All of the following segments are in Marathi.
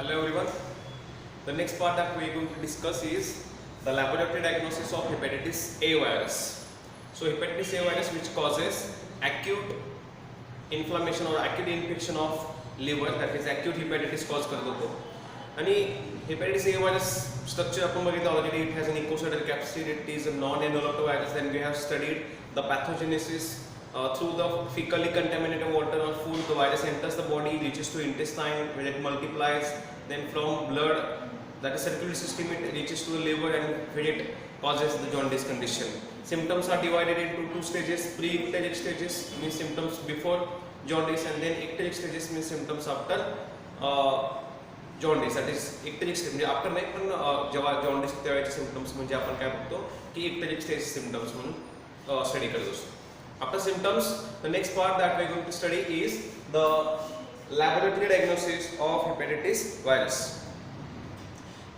Hello everyone. The next part that we are going to discuss is the laboratory diagnosis of hepatitis A virus. So hepatitis A virus, which causes acute inflammation or acute infection of liver, that is acute hepatitis cause करतो. आणि hepatitis A virus structure आपण बघितलं already. It has an ecocytal capsid. It is a non-enveloped virus. Then we have studied the pathogenesis. Through the fecally contaminated water or food, the virus enters the body, reaches to intestine, where it multiplies. Then from blood, that is circulatory system, it reaches to the liver, and where it causes the jaundice condition. Symptoms are divided into two stages: pre-icteric stages means symptoms before jaundice, and then icteric stages means symptoms after jaundice. That is icteric stage म्हणजे आफ्टर नाही पण जेव्हा jaundice त्यावेळेचे symptoms म्हणजे आपण काय बघतो की icteric stage symptoms म्हणून स्टडी करत असतो. After symptoms, the next part that we are going to study is the laboratory diagnosis of hepatitis virus.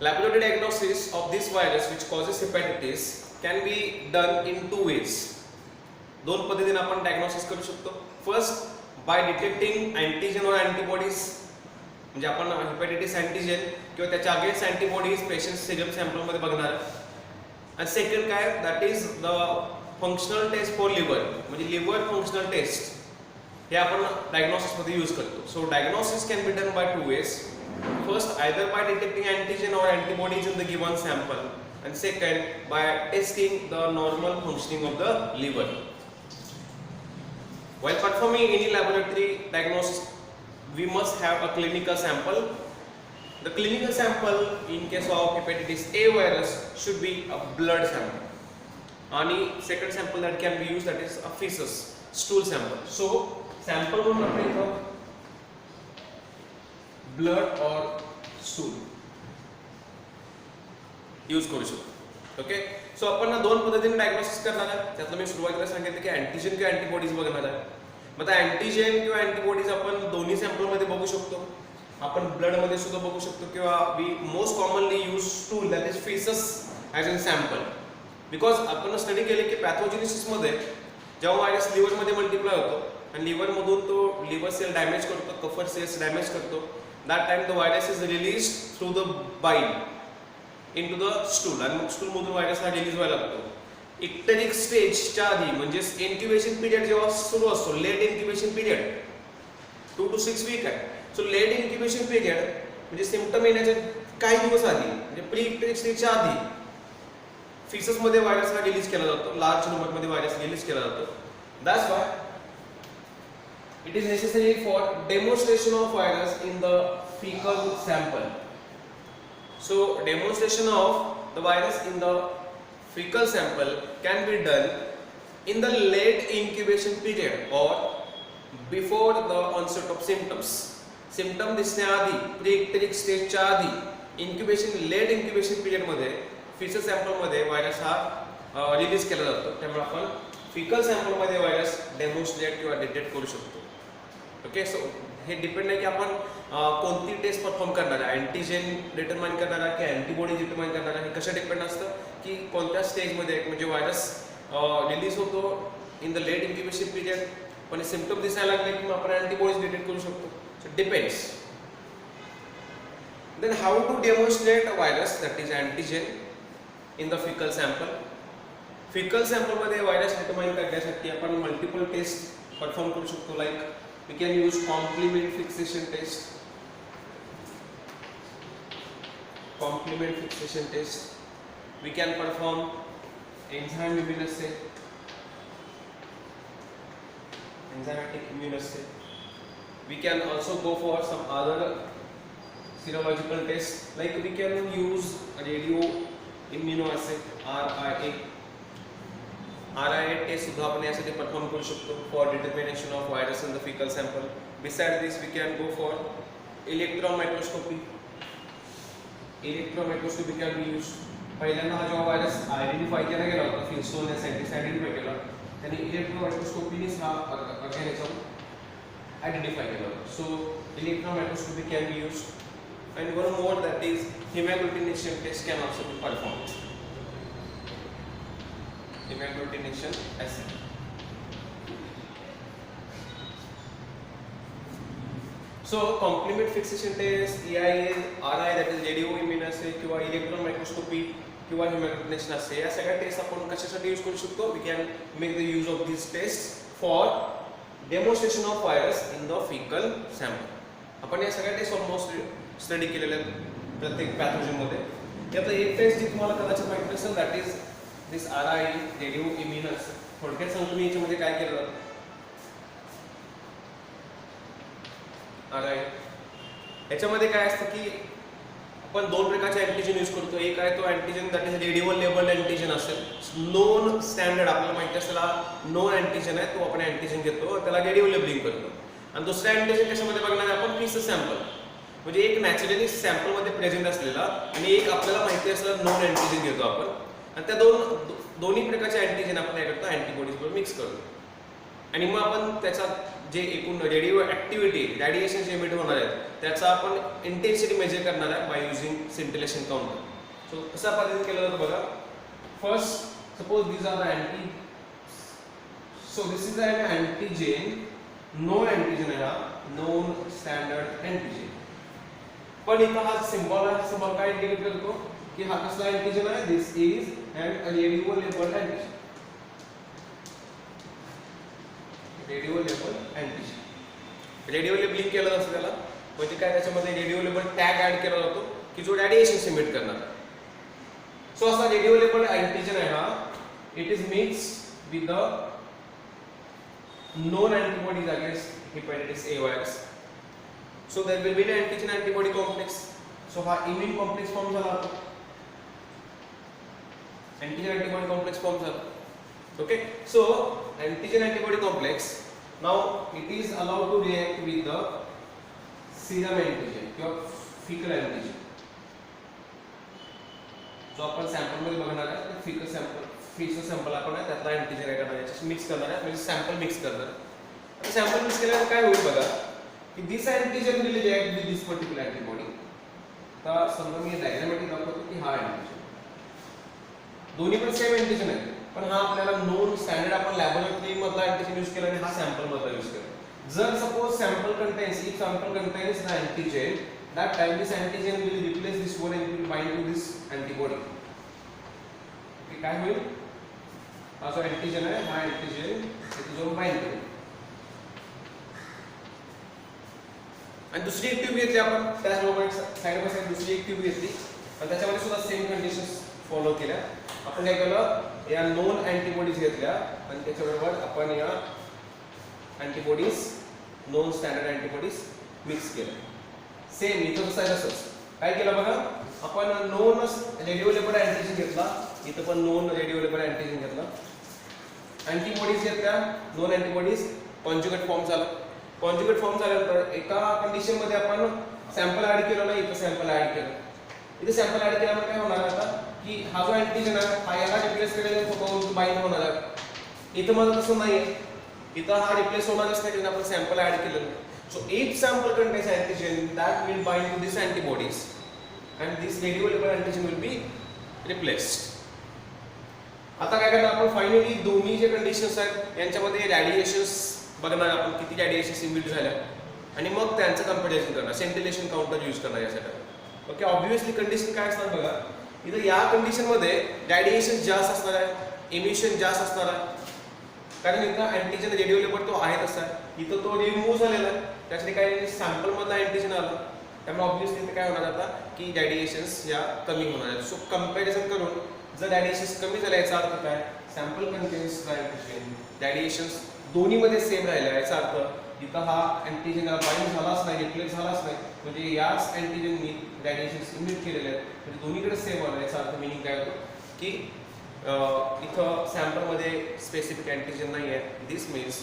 Laboratory diagnosis of this virus which causes hepatitis can be done in two ways. दोन पद्धतीने आपण diagnosis करू शकतो. First, by detecting antigen or antibodies. म्हणजे आपण hepatitis antigen किंवा त्याच्या against antibodies patient serum sample मध्ये बघणार. And second काय, that is the functional test for liver, म्हणजे liver functional test हे आपण diagnosis मध्ये यूज करतो. So diagnosis can be done by two ways. First, either by detecting antigen or antibodies in the given sample, and second, by testing the normal functioning of the liver. While performing any laboratory diagnosis, we must have a clinical sample. The clinical sample in case of hepatitis A virus should be a blood sample. And second sample that can be used, that is a feces, stool sample. So sample म्हणून आपण इथं blood or stool यूज करू शकतो. ओके, सो आपण ना दोन पद्धतीने डायग्नोसिस करणार आहे. त्यातलं मी सुरुवातीला सांगितलं की अँटीजन किंवा अँटीबॉडीज बघणार आहे. मग आता अँटीजन किंवा अँटीबॉडीज आपण दोन्ही सॅम्पल मध्ये बघू शकतो. आपण ब्लड मध्ये सुद्धा बघू शकतो किंवा we most commonly use stool, that is feces as a sample. Because आपण स्टडी केले की पॅथोजेनेसिस मध्ये जेव्हा व्हायरस लिव्हर मध्ये मल्टिप्लाय होतो आणि लिव्हर मधून तो लिव्हर सेल डॅमेज करतो, कफर सेल्स डॅमेज करतो, that time the virus is release through the बाईल इनटू द स्टूल, आणि मग स्टूल मधून व्हायरस हा रिलीज व्हायला लागतो. इक्टेरिक स्टेजच्या आधी म्हणजे इन्क्युबेशन पिरियड जेव्हा सुरू असतो, late incubation period 2 to 6 week आहे. सो लेट इन्क्युबेशन पिरियड म्हणजे सिम्पटम येण्याच्या काही दिवस आधी, म्हणजे प्री इक्टेरिक स्टेजच्या आधी feces मध्ये व्हायरस हा रिलीज केला जातो. लार्ज नंबर मध्ये व्हायरस रिलीज केला जातो. That's why it is necessary for demonstration of virus in the fecal sample. So demonstration of the virus in the fecal sample can be done in the late incubation period or before the onset of symptoms. Symptom दिसण्याआधी, pre-icteric stage च्या आधी, incubation late incubation period मध्ये fecal sample मध्ये व्हायरस हा रिलीज केला जातो. त्यामुळे आपण fecal sample मध्ये व्हायरस डेमॉन्स्ट्रेट किंवा डिटेक्ट करू शकतो. ओके, सो हे डिपेंड आहे की आपण कोणती टेस्ट परफॉर्म करणार आहे, अँटीजेन डिटरमाइन करणार आहे की अँटीबॉडी डिटरमाइन करणार आहे. हे कशा डिपेंड असतं की कोणत्या स्टेजमध्ये म्हणजे व्हायरस रिलीज होतो in the late incubation period, पण सिम्पटम दिसायला लागले की आपण अँटीबॉडीज डिटेक्ट करू शकतो. So depends. Then how to demonstrate a virus, that is antigen, in the fecal sample. Fecal sample मध्ये व्हायरस डिटरमाइन करण्यासाठी आपण मल्टिपल टेस्ट परफॉर्म करू शकतो. Like we can use complement fixation test. Complement fixation test. We can perform enzyme immunoassay. Enzymatic immunoassay. We can also go for some other serological tests, like we can use radio immunoassay, RIA test सुद्धा आपण यासाठी परफॉर्म करू शकतो for determination of virus in the fecal sample. Besides this, we can go for electron microscopy. Electron microscopy can be used. पहिल्यांदा हा जेव्हा व्हायरस आयडेंटिफाय केला गेला होता, फिल्स्टोन या सायंटिस्ट आयडेंटिफाय केला, त्यांनी इलेक्ट्रॉन मायक्रोस्कोपीनेच हा ऑर्गॅनिझम आयडेंटिफाय केला होता. So electron microscopy can be used. And one more, that is hemagglutination test can also be performed. Hemagglutination assay. So complement fixation test, EI, RI that is radio immunology किंवा इलेक्ट्रॉन मायक्रोस्कोपी किंवा हेमॅग्नेटिझेशन असते, या सगळ्या टेस्ट आपण कशासाठी यूज करू शकतो? We can make the use of this test for demonstration of virus in the fecal sample. आपण या सगळ्या टेस्ट ऑलमोस्ट स्टडी केलेल्या आहेत प्रत्येक पॅथोजनमध्ये. यातलं एक टेस्ट जी तुम्हाला कदाचित माहिती नसेल that is this RI radio immunology. थोडक्यात सांगतो मी याच्यामध्ये काय केलं जातं. RI याच्यामध्ये काय असतं की आपण दोन प्रकारचे अँटीजन यूज करतो. एक आहे तो antigen that is radio labelled antigen असेल, नोन स्टँडर्ड, आपल्याला माहिती असेल नोन अँटीजन आहे, तो आपण अँटीजन घेतो, त्याला रेडिओ लेबलिंग करतो. आणि दुसरा अँटीजन कशामध्ये बघणार आहे आपण? पीस सॅम्पल, म्हणजे एक नॅचरली सॅम्पलमध्ये प्रेझेंट असलेला आणि एक आपल्याला माहिती असलेला नोन अँटीजन घेतो आपण. आणि त्या दोन्ही प्रकारचे अँटीजन आपण काय करतो? अँटीबॉडीज बरोबर मिक्स करतो. आणि मग आपण त्याचा जे एकूण रेडिओ ऍक्टिव्हिटी, रेडिएशन जे इमिट होणार आहेत त्याचा आपण इंटेन्सिटी मेजर करणार आहे by using scintillation counter. So कसा पद्धतीने केलं जातं बघा. First suppose these are the anti, so this is an antigen, known antigen आहे हा, नोन स्टँडर्ड अँटीजन. पण इथं हा सिम्बॉल आहे, सिम्बॉल काय इंडिकेट करतो की हा कसला अँटीजन आहे? This is an radio labelled antigen. Radio label antigen, radio labelling केलं जातं त्याला, म्हणजे काय त्याच्यामध्ये रेडिओ लेबल टॅग ऍड केला जातो की जो रेडिएशन इमिट करणार आहे. सो असा रेडिओ लेबल अँटीजन आहे हा, it is mix with the known antibodies against hepatitis A virus. So there will be an antigen antibody complex. So हा immune complex form झाला आता, antigen antibody complex form झाला. Okay, so antigen antibody complex, now it is allowed to react with the serum antigen किंवा fecal antigen. जो आपण सॅम्पल मध्ये बघणार आहे ते fecal sample, fecal सॅम्पल आपण आहे त्यातला अँटीजन आहे का याच्याशी मिक्स करणार आहे, म्हणजे सॅम्पल मिक्स करणार. आणि सॅम्पल मिक्स केल्यावर काय होईल बघा की this antigen will react with this particular antibody. तर समजा मी डायग्रामॅटिक दाखवतो की हा अँटीजन, दोन्ही पण सेम अँटीजन आहे, पण हा आपल्याला नोन स्टँडर्ड आपण लॅबोरेटरी मधला अँटीजन यूज केला आणि हा सॅम्पल मधला यूज केला. जर suppose sample contains, if sample contains the antigen, that time this antigen will replace this one and will bind to this antibody. Okay, काय होईल? हा जो अँटीजन आहे हा अँटीजन इथे जाऊन बाइंड करेल. आणि दुसरी एक ट्यूब घेतली आपण, त्याचबरोबर साइड बाय साइड दुसरी एक ट्यूब घेतली आणि त्याच्यामध्ये सुद्धा सेम कंडिशन्स फॉलो केल्या. आपण काय केलं, या नोन अँटीबॉडीज घेतल्या आणि त्याच्याबरोबर आपण या antibodies, non standard antibodies mix केल्या. सेम इथं कसं आहे तसंच काय केलं बघा, आपण नोन रेडिओ लेबल्ड अँटीजन घेतला, इथं पण नोन रेडिओ लेबल्ड अँटीजन घेतला, अँटीबॉडीज घेतल्या, नोन अँटीबॉडीज, कॉन्जुगेट फॉर्म झाला. कॉन्जुगेट फॉर्म झाल्यानंतर एका कंडिशन मध्ये आपण सॅम्पल ऍड केलं नाही, इथं सॅम्पल ऍड केलं. इथे सॅम्पल ऍड केल्यामुळे काय होणार आता की हा जो अँटीजन आहे हा याला रिप्लेस केलेला तो बाइंड होणार आहे. इथं माझं तसं नाही, इथं हा रिप्लेस होणारच नाही कारण आपण सॅम्पल ऍड केलं नाही. So each sample contains antigen that will bind to these antibodies and this radiolabeled antigen will be replaced. आता काय करणार आपण फायनली दोन्ही जे कंडिशन्स आहेत यांच्यामध्ये रॅडिएशन्स बघणार आपण किती रॅडिएशन्स इमिट झाल्या आणि मग त्यांचं कम्पॅरिझन करणार, सेंटिलेशन काउंटर यूज करणार यासाठी. ओके, ऑब्व्हियसली कंडिशन काय असणार बघा, इथं या कंडिशन मध्ये रॅडिएशन जास्त असणार आहे, इमिशन जास्त असणार आहे, कारण इथं अँटीजन रेडिओ लेबल तो आहे तसा, इथं तो रिमूव्ह झालेला आहे, त्यासाठी काही सॅम्पल मधला अँटीजन आला, त्यामुळे ऑब्व्हियसली इथे काय होणार आता की रॅडिएशन्स या कमी होणार आहेत. सो कंपॅरिझन करून जर रॅडिएशन्स कमी झाले याचा अर्थ काय, सॅम्पल कंटेन्स द अँटीजन, रॅडिएशन्स दोन्ही मध्ये सेम राहिले, याचा अर्थ इथं हा अँटीजन बाइंड झालाच नाही, रिप्लेस झालाच नाही, म्हणजे याच अँटीजननी रॅडिएशन्स इमिट केलेले आहेत, म्हणजे दोन्हीकडे सेम आलं. याचा अर्थ मिनिंग काय होतो की इथं सॅम्पल मध्ये स्पेसिफिक अँटीजन नाही आहे. This means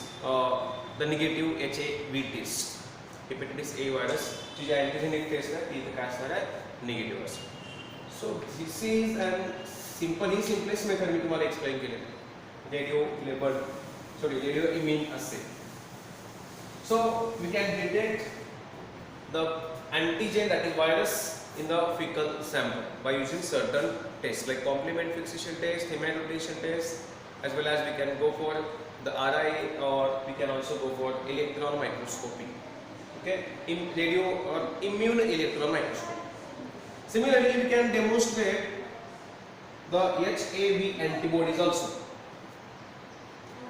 the negative HAV test, hepatitis A virus ची जी अँटीजेनिक टेस्ट आहे ती इथं काय असणार आहे, निगेटिव्ह असणार. So this is an simplest method मी तुम्हाला एक्सप्लेन केली, रेडिओ लेबल्ड रेडिओ इम्यून असे. So we can detect the antigen, that is virus, in the fecal sample by using certain tests like complement fixation test, hematopoiesis test, as well as we can go for the RI or we can also go for electron microscopy. Okay, radio or immune electron microscope. Similarly, we can demonstrate the HAV antibodies also.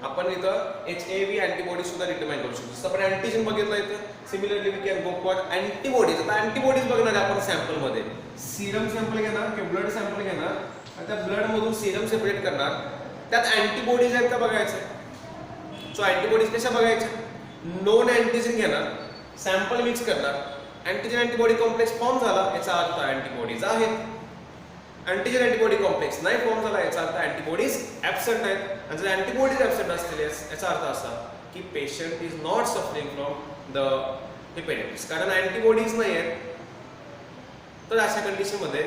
आपण इथं HAV antibodies सुद्धा डिटरमाइन करू शकतो. जसं आपण अँटीजन बघितलं इथं, similarly we can go for antibodies. आता अँटीबॉडीज बघणार आपण सॅम्पल मध्ये, सीरम सॅम्पल घेणार किंवा ब्लड सॅम्पल घेणार आणि त्या ब्लड मधून सीरम सेपरेट करणार, त्यात अँटीबॉडीज आहेत का बघायचं. सो अँटीबॉडीज कशा बघायच्या, नोन अँटीजन घेणार, सॅम्पल मिक्स करणार, अँटीजन अँटीबॉडी कॉम्प्लेक्स फॉर्म झाला याचा अर्थ अँटीबॉडीज आहेत. अँटीजन अँटीबॉडी कॉम्प्लेक्स नाही फॉर्म झाला याचा अर्थ अँटीबॉडीज ॲब्सेंट आहेत. आणि जर अँटीबॉडीज ॲब्सेंट असतील याचा अर्थ असा की patient is not suffering from the hepatitis. कारण अँटीबॉडीज नाही आहेत तर अशा कंडिशन मध्ये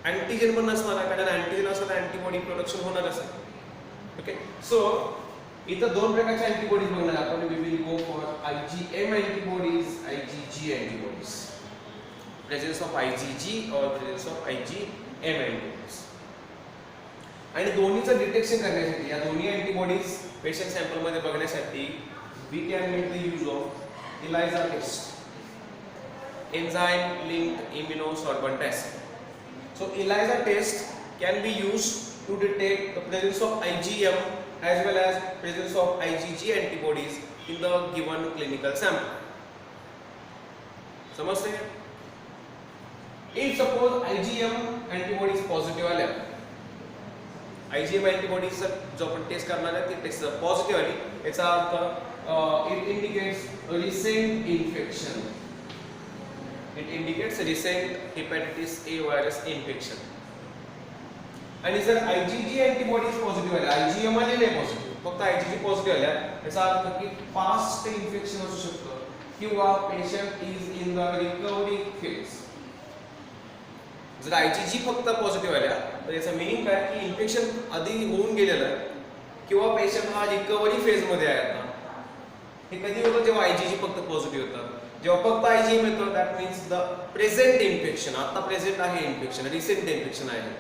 अँटीजन पण नसणार आहे, कारण अँटीजन असं तर अँटीबॉडी प्रोडक्शन होणारच आहे. ओके, सो इथं दोन प्रकारच्या अँटीबॉडीज बघणार आपण. We will go for IgM antibodies, IgG antibodies. Presence of IgG और प्रेझेन्स ऑफ IgM अँटीबॉडीज. आणि दोन्हीचं डिटेक्शन करण्यासाठी या दोन्ही अँटीबॉडीज पेशंट सॅम्पल मध्ये बघण्यासाठी we can make the use of ELISA test, enzyme linked immunosorbent test. So ELISA test can be used to detect the presence of IgM as well as presence of IgG antibodies in the given clinical sample. समजते हैं? If suppose IgM antibodies positive आल्या, IgM antibodies जो आपण टेस्ट करणार आहे ती टेस्ट पॉझिटिव्ह आली, याचा अर्थ it indicates recent infection. It indicates recent hepatitis A virus infection. आणि जर IgG antibodies पॉझिटिव्ह आल्या, IgM आलेले पॉझिटिव्ह, फक्त IgG पॉझिटिव्ह आल्या, याचा अर्थ की पास्ट इन्फेक्शन असू शकतं किंवा patient is in the recovery phase. जर IgG फक्त पॉझिटिव्ह आल्या तर याचा मीनिंग काय की इन्फेक्शन आधी होऊन गेलेलं आहे किंवा पेशंट हा रिकव्हरी फेज मध्ये आहे. आता हे कधी होतं जेव्हा IgG फक्त पॉझिटिव्ह होतं. जेव्हा फक्त IgM येतो that means the present infection, आता प्रेझेंट आहे इन्फेक्शन, रिसेंट इन्फेक्शन आहे.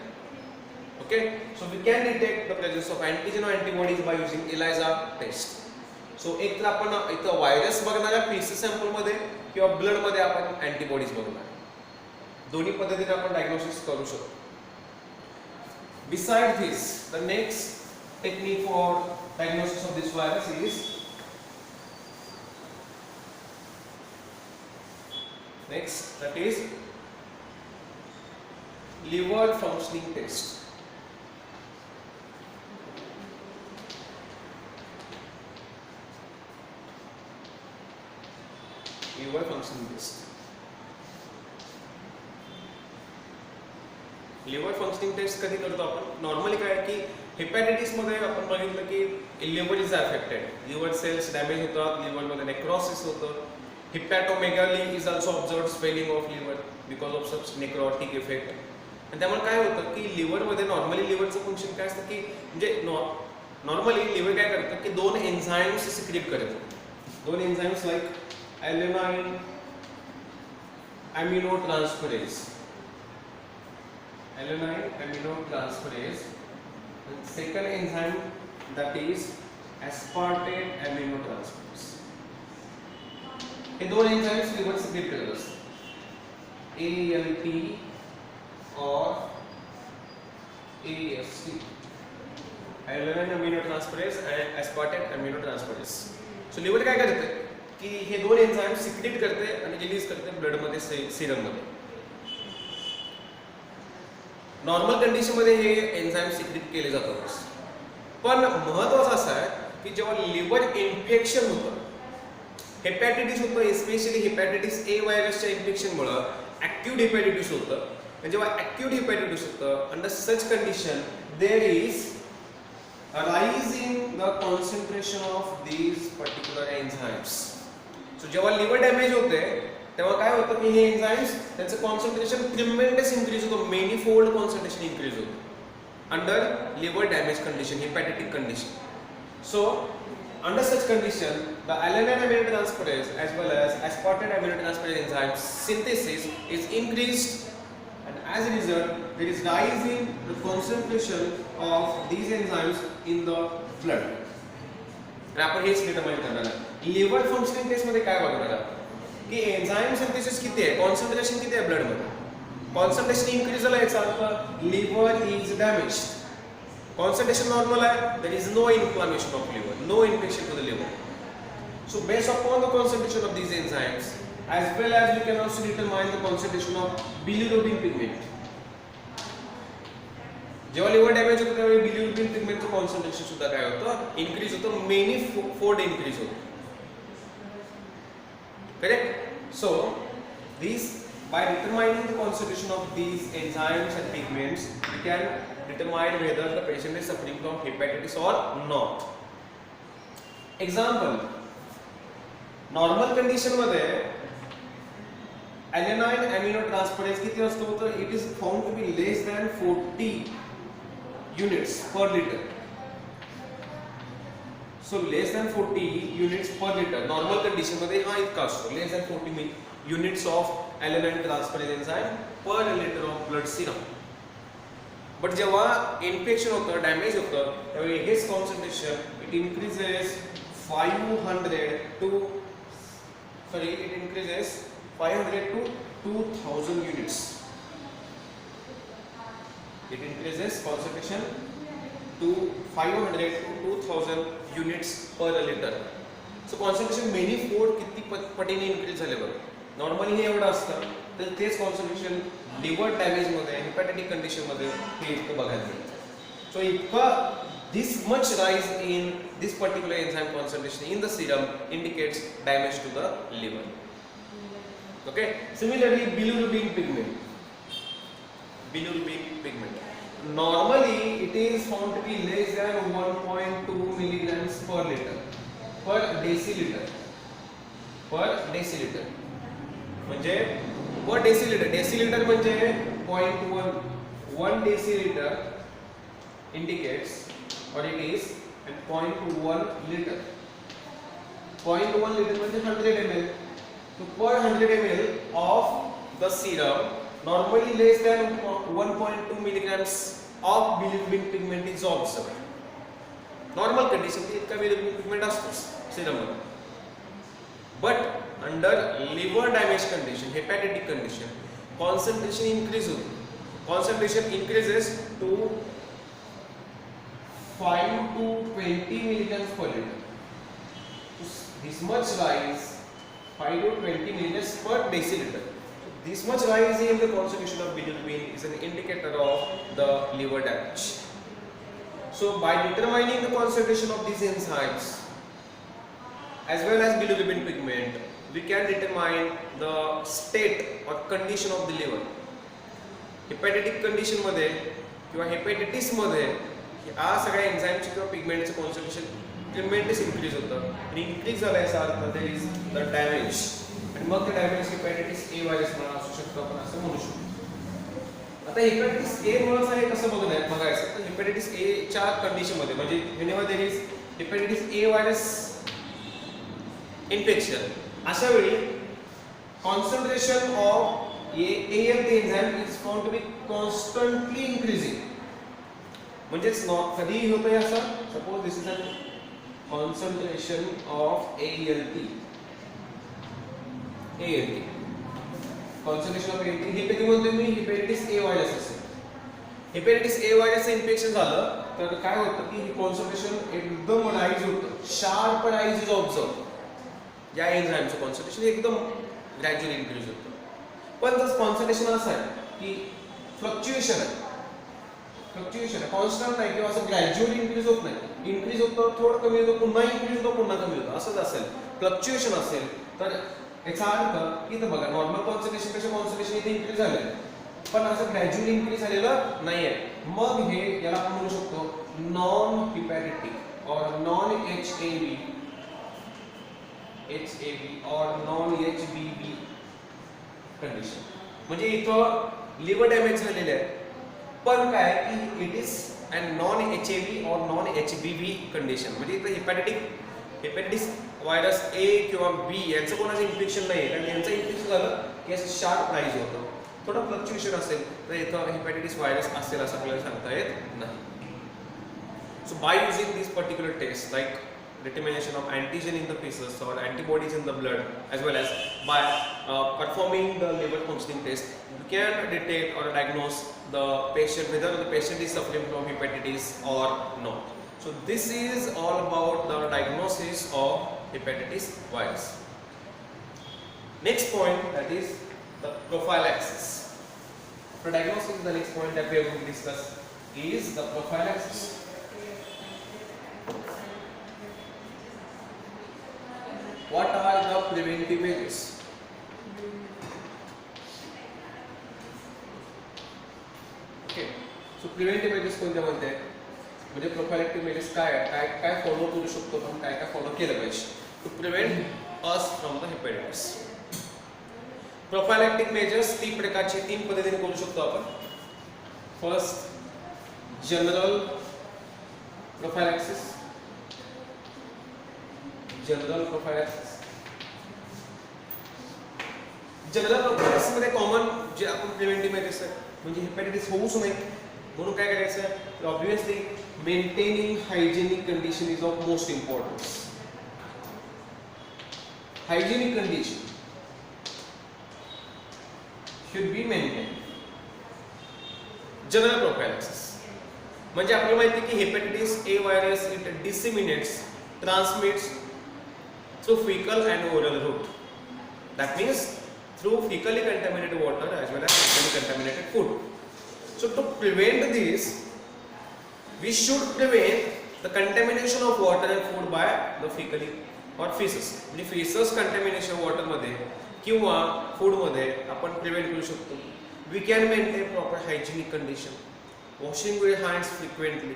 Okay, so we can detect the presence of antigen और antibodies by using ELISA test. So एक तर आपण इथं व्हायरस बघणार आहे पीसी सॅम्पल मध्ये किंवा ब्लड मध्ये आपण अँटीबॉडीज बघणार. दोन्ही पद्धतीने आपण डायग्नोसिस करू शकतो. Beside this the next technique for diagnosis of this virus is next, that is liver functioning test. Liver functioning test. Liver functioning test कधी करतो आपण. नॉर्मली काय की हेपॅटायटिस मध्ये आपण बघितलं की liver is affected, liver cells damage होतात, लिव्हर मध्ये नेक्रोसिस होतं. Hepatomegaly is also observed swelling of liver because of such necrotic effect. आणि त्यामुळे काय होतं की लिव्हर मध्ये नॉर्मली लिव्हरचं फंक्शन काय असतं की म्हणजे नॉर्मली लिव्हर काय करतं की दोन एन्झाइम्स सिक्रेट करतं. दोन enzymes like alanine aminotransferase, alanine aminotransferase, and second enzyme that is aspartate aminotransferase. हे दोन एन्झाइम्स लिव्हर सिक्रेट करत असतात, ALT और AST, alanine aminotransferase and aspartate aminotransferase. So liver काय करते की हे दोन एन्झाइम्स सिक्रेट करते आणि रिलीज करते ब्लड मध्ये, सीरम मध्ये. नॉर्मल कंडिशन मध्ये हे एन्झाइम सिक्रेट केले जातात. पण महत्त्वाचं असं आहे की जेव्हा लिव्हर इन्फेक्शन होतं, हेपॅटायटिस होतं, एस्पेशली हेपॅटायटिस A व्हायरसच्या इन्फेक्शनमुळे ॲक्यूट हेपॅटायटिस होतं. आणि जेव्हा ॲक्यूट हेपॅटायटिस होतं, under such condition there is a rise in the concentration of these particular enzymes. So जेव्हा लिव्हर डॅमेज होते तेव्हा काय होतं की हे एन्झाइम्स त्यांचं कॉन्सन्ट्रेशन ट्रिमेंडस इन्क्रीज होतो, मेनी फोल्ड कॉन्सन्ट्रेशन इन्क्रीज होतो under liver damage condition, hepatitic condition. So under such condition the alanine aminotransferase as well as aspartate aminotransferase enzyme synthesis is increased, and as a result there is rise in the concentration of these enzymes in the blood. आणि आपण हेच डिटरमाइन करणार आहे. लिव्हर फंक्शनिंग टेस्ट मध्ये काय बघणार आहे, की एन्झाईम सिंथेसिस किती आहे, कॉन्सन्ट्रेशन किती आहे ब्लड मध्ये. कॉन्सन्ट्रेशन इन्क्रीज झालं याचा अर्थ liver is damage. Concentration normal आहे, there is no inflammation of liver, no infection to the liver. So based upon the concentration of these enzymes, as well as we can also determine the concentration of bilirubin pigment. जेव्हा लिव्हर डॅमेज होतं त्यावेळी बिलिरुबिन पिगमेंटचं कॉन्सन्ट्रेशन सुद्धा काय होतं, इन्क्रीज होतं, मेनी फोल्ड इन्क्रीज होतं. Correct. So these by determining the concentration of these enzymes and pigments we can determine whether the patient is suffering from hepatitis or not. Example, normal condition मध्ये ॲलेनाइन अमिनो ट्रान्सफरेज किती असतो, तर it is found to be less than 40 units per liter. So less than 40 units per liter normal condition मध्ये हा इतका असतो, लेस than 40 units of alanine transferase enzyme per liter of blood serum. But जेव्हा इन्फेक्शन होतं, डॅमेज होतं, त्यावेळी हेच concentration it increases 500 to 2000 units. It increases concentration to 500 to 2000 units per liter. So concentration many fold किती पटीने इन्क्रीज झाले बघा. नॉर्मली हे एवढं असतं, तर तेच कॉन्सन्ट्रेशन लिव्हर डॅमेज मध्ये, हेपॅटिटिक कंडिशन मध्ये हे इतकं बघायला मिळतं. सो इतकं this much rise in this particular enzyme concentration in the serum indicates damage to the liver. Okay. Similarly, bilirubin pigment. Bilirubin pigment. Normally, it is found to be less than 1.2 milligrams per liter, per deciliter. Per deciliter. म्हणजे per deciliter. Deciliter म्हणजे 0.1 deciliter indicates, or it is, and 0.1 liter. 0.1 liter म्हणजे 100 ml. So per 100 ml of the serum, normally less than 1.2 milligrams of bilirubin pigment is observed. Normal condition मध्ये इतका bilirubin pigment असतो serum मध्ये. But under liver damage condition, hepatic condition, concentration increase होतो. Concentration increases to 5 to 20 milligrams per liter. This much rise, 5 to 20 milligrams per deciliter. This much rise in the concentration of bilirubin is an indicator of the liver damage. So by determining the concentration of these enzymes as well as bilirubin pigment, we can determine the state or condition of the liver. Hepatic condition मध्ये किंवा hepatitis मध्ये या सगळ्या एन्झाईमचे किंवा पिगमेंटचे कॉन्सन्ट्रेशन ट्रिमेंडस इन्क्रीज होतं, आणि इन्क्रीज झालं याचा अर्थ देयर इज द डॅमेज, आणि मग ते डॅमेज हेपॅटायटिस ए व्हायरस म्हणून असू शकतो, आपण असं म्हणू शकतो. आता हेपॅटायटिस ए मुळे हे कसं बघायचं, तर हेपॅटायटिस ए च्या कंडिशन मध्ये म्हणजे whenever there is hepatitis A virus infection, अशा वेळी concentration of ALT enzyme is found to be constantly increasing. म्हणजेच कधी होतंय असं, suppose this is a concentration of ALT. Concentration of ALT हे कधी म्हणतो मी, हेपॅटायटिस ए व्हायरस असेल. हेपॅटायटिस ए व्हायरसचं इन्फेक्शन झालं तर काय होतं की कॉन्सन्ट्रेशन एकदम राईज होतं, शार्प राईज इज ऑब्झर्व. या एन्झाइमचं कॉन्सन्ट्रेशन एकदम ग्रॅज्युअली इन्क्रीज होतं. पण जर कॉन्सन्ट्रेशन असं आहे की फ्लक्च्युएशन आहे, कॉन्स्टंट नाही किंवा असं ग्रॅज्युअली इन्क्रीज होत नाही, इन्क्रीज होतं, थोडं कमी होतं, पुन्हा इन्क्रीज होतं, पुन्हा कमी होतं, असंच असेल, फ्लक्च्युएशन असेल, तर याचा अर्थ इथं बघा नॉर्मल कॉन्सन्ट्रेशन पेक्षा कॉन्सन्ट्रेशन इथे इन्क्रीज झालेलं, पण असं ग्रॅज्युअली इन्क्रीज झालेलं नाहीये. मग हे याला आपण म्हणू शकतो नॉन हिपॅटिक और नॉन HAV और नॉन HBV कंडिशन. म्हणजे इथं लिव्हर डॅमेज झालेले आहे, पण काय की it is and non HAV और नॉन HBV कंडिशन. म्हणजे इथं हेपॅटायटिस व्हायरस ए किंवा बी यांचं कोणाचं इन्फेक्शन नाही आहे, कारण यांचं इन्फेक्शन झालं की असं शार्प राईज होतं, थोडं फ्लक्च्युएशन असेल तर इथं हेपॅटायटिस व्हायरस असेल असं आपल्याला सांगता येत नाही. So by using this particular test like determination of antigen in the feces or antibodies in the blood, as well as by performing the liver functioning test, we can detect or diagnose the patient whether the patient is suffering from hepatitis or not. So this is all about the diagnosis of hepatitis virus. Next point, that is the prophylaxis. For diagnosis, the next point that we are going to discuss is the prophylaxis. What are the preventive measures? Okay, so preventive measures कोणत्या म्हणते? म्हणजे प्रोफायलॅक्टिक मेजर्स काय फॉलो करू शकतो आपण, काय फॉलो केलं पाहिजे to prevent us from the hepatitis. Prophylactic measures तीन प्रकारचे, तीन पद्धतीने करू शकतो आपण. First general prophylaxis. General prophylaxis मध्ये कॉमन जे आपण प्रिव्हेंटिव्ह मेजर्स आहेत, म्हणजे हेपॅटायटिस होऊच नाही म्हणून काय करायचं, obviously maintaining hygienic condition is of most importance. Hygienic condition should be maintained. जनरल प्रोफायलॅक्सिस म्हणजे आपल्याला माहिती आहे की hepatitis A virus it disseminates, transmits through fecal and oral route. That means through fecally contaminated water as well as fecally contaminated food. So to prevent this, we should prevent the contamination of water and food by the fecally or feces. म्हणजे feces contamination water मध्ये किंवा फूड मध्ये आपण प्रिव्हेंट करू शकतो. We can maintain proper hygienic condition, washing your hands frequently.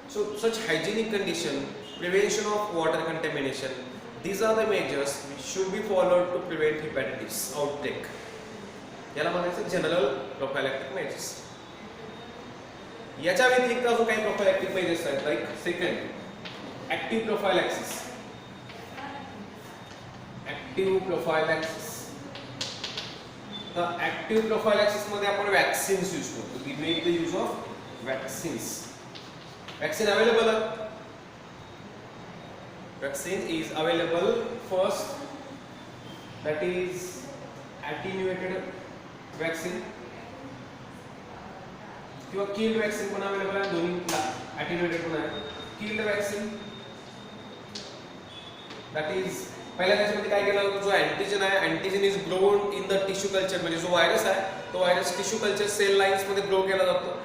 So such hygienic condition, prevention of water contamination, these are the measures which should be followed to prevent hepatitis outbreak. याला म्हणायचं जनरल प्रोफायलॅक्टिक मेजर्स. याच्या व्यतिरिक्त अजून काही प्रोफायलॅक्टिक मेजर्स आहेत, like second active prophylaxis. Active prophylaxis, तर ऍक्टिव्ह प्रोफायलॅक्सिस मध्ये आपण वॅक्सिन्स यूज करतो. We make the use of vaccines. Vaccine available आहे. Vaccine is available. First, that is attenuated vaccine किंवा killed vaccine पण available आहे. दोन्ही attenuated पण आहे. Killed vaccine, that is पहिल्या त्याच्यामध्ये काय केलं होतं, जो अँटीजन आहे, antigen is grown in the tissue culture. म्हणजे जो व्हायरस आहे तो virus tissue culture cell lines मध्ये ग्रो केला जातो.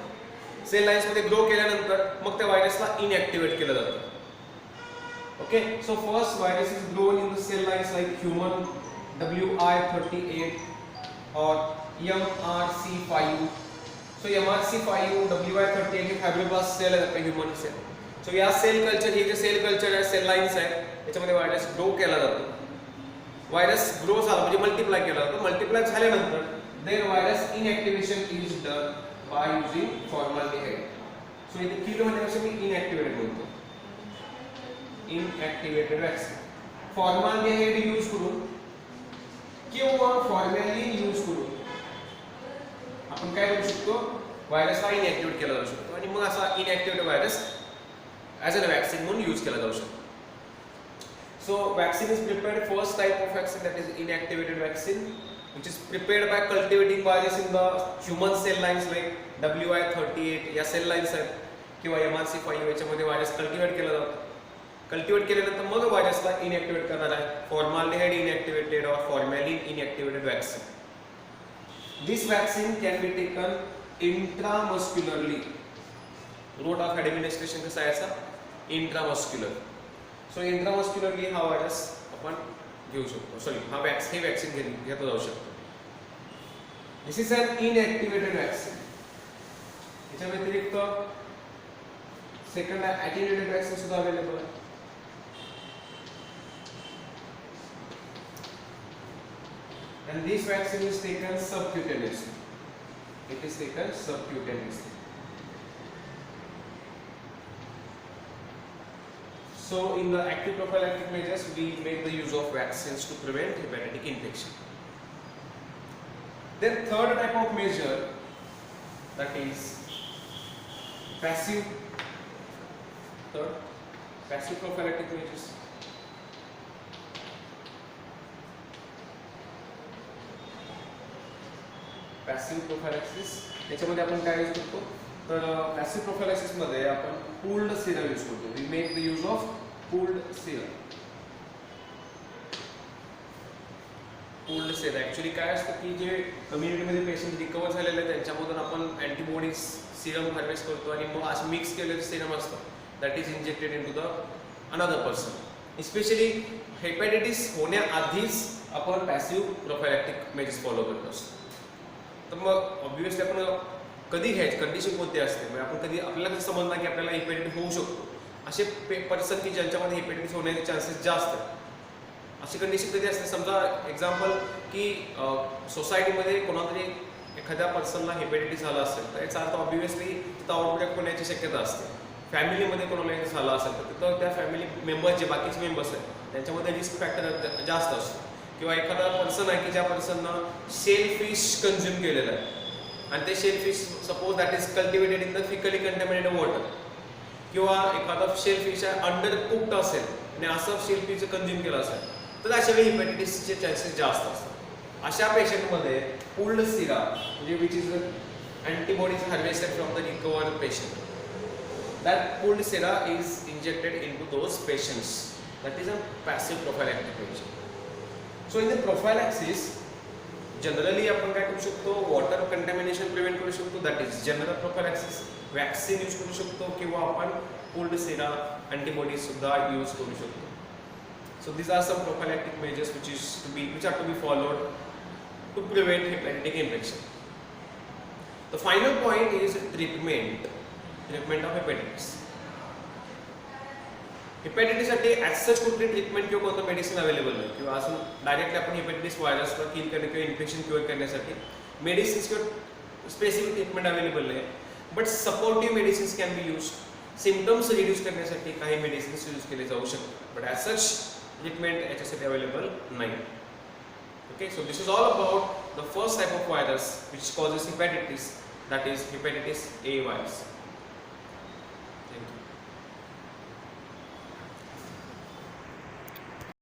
सेल लाईन्स मध्ये ग्रो केल्यानंतर मग त्या व्हायरसला इनएक्टिवेट केलं जातं. Okay, so first virus is grown in the cell lines like human WI38 or MRC5. So MRC5, WI38 he fibroblast sale आहे आपल्या ह्यूमन सेल. सो या सेल कल्चर, हे जे सेल कल्चर आहे, सेल लाईन्स आहे, त्याच्यामध्ये व्हायरस ग्रो केला जातो. व्हायरस ग्रो झाला म्हणजे मल्टिप्लाय केला जातो. मल्टिप्लाय झाल्यानंतर then virus inactivation is done by using formaldehyde. So इथे किल होण्यापेक्षा मी इनएक्टिवेट बोलतो. इनएक्टिवेटेड वॅक्सिन फॉर्मल्डिहाइड यूज करून किंवा फॉर्मॅलिन यूज करून आपण काय करू शकतो, व्हायरसला इनएक्टिवेट केला जाऊ शकतो आणि मग असा inactivated virus as a vaccine म्हणून यूज केला जाऊ शकतो. So vaccine is prepared, first type of vaccine that is inactivated vaccine which is prepared by cultivating virus in the human cell lines like WI38 या सेल लाईन्स आहेत किंवा MRC5 याच्यामध्ये व्हायरस कल्टिवेट केला जातो. कल्टिवेट केल्यानंतर मग व्हायरसला इनएक्टिवेट करणार आहे फॉर्मल्डिहाइड इनएक्टिवेटेड और formalin inactivated vaccine. This vaccine can be taken intramuscularly. Route of administration कसा आहे याचा, इंट्रामस्क्युलर. सो इंट्रामस्क्युलरली हा व्हायरस आपण घेऊ शकतो, सॉरी हा हे वॅक्सिन घेतलं जाऊ शकतो. दिस इज अन इनएक्टिवेटेड वॅक्सिन. याच्या व्यतिरिक्त सेकंड ॲटेन्युएटेड वॅक्सिन सुद्धा अवेलेबल आहे. And this vaccine is taken subcutaneously. It is taken subcutaneously. So in the active prophylactic measures, we make the use of vaccines to prevent hepatic infection. Then third type of measure, that is passive. Third, Passive prophylactic measures. Passive prophylaxis याच्यामध्ये आपण काय यूज करतो तर पॅसिव्ह प्रोफायलॅक्सिस मध्ये आपण पूल्ड सिरम यूज करतो. We make the use of pooled serum. Pooled serum actually काय असतं की जे कम्युनिटीमध्ये पेशंट रिकवर झालेले आहेत त्यांच्यामधून आपण अँटीबॉडीज सिरम हार्वेस्ट करतो आणि मग असं मिक्स केलेलं सिरम असतं that is injected into the another person. Specially hepatitis होण्याआधीच आपण पॅसिव्ह प्रोफायलॅक्टिक मेजर्स फॉलो करत असतो. तर मग ऑब्व्हियसली आपण कधी घ्यायची कंडिशन कोणती असते म्हणजे आपण कधी आपल्याला कसं समजणार की आपल्याला हेपॅटायटिस होऊ शकतो असे पर्सन की ज्यांच्यामध्ये हेपॅटायटिस होण्याचे चान्सेस जास्त आहेत. अशी कंडिशन कधी असते समजा एक्झाम्पल की सोसायटीमध्ये कोणातरी एखाद्या पर्सनला हेपॅटायटिस झाला असेल तर याचा अर्थ ऑब्व्हियसली तिथं आउटब्रेक होण्याची शक्यता असते. फॅमिलीमध्ये कोणाला झाला असेल तर तिथं त्या फॅमिली मेंबर्स जे बाकीचे मेंबर्स आहेत त्यांच्यामध्ये रिस्क फॅक्टर जास्त असतो. किंवा एखादा पर्सन आहे की ज्या पर्सननं शेल फिश कन्झ्युम केलेलं आहे आणि ते shellfish suppose that is cultivated in the fecally contaminated water किंवा एखादा शेल फिश आहे अंडर कुक्ड असेल आणि असं शेल फिश कन्झ्युम केलं असेल तर अशा वेळी हेपॅटायटिसचे चान्सेस जास्त असतात. अशा पेशंटमध्ये पूल्ड सिरा म्हणजे which is antibodies harvested from the recovered patient. That pooled sera is injected into those patients. That is a passive prophylactic measure. So in the prophylaxis generally आपण काय करू शकतो वॉटर कंटॅमिनेशन प्रिव्हेंट करू शकतो that is general prophylaxis. Vaccine use करू शकतो किंवा आपण पूल्ड सिरा अँटीबॉडीज सुद्धा यूज करू शकतो. So these are some prophylactic measures which are to be followed to prevent hepatic infection. The final point is treatment of hepatitis. Hepatitis साठी ॲज सच कुठली ट्रीटमेंट किंवा कोणतं मेडिसिन अवेलेबल नाही किंवा अजून डायरेक्टली आपण हेपॅटायटिस व्हायरसला किल करणे किंवा इन्फेक्शन क्युअर करण्यासाठी मेडिसिन्स किंवा स्पेसिफिक ट्रीटमेंट अवेलेबल नाही. But supportive medicines can be use. Symptoms reduce करण्यासाठी काही मेडिसिन्स यूज केले जाऊ शकतात बट ॲज सच ट्रीटमेंट याच्यासाठी अवेलेबल नाही. Okay so this is all about the first type of virus which causes hepatitis that is hepatitis A virus. Thank you.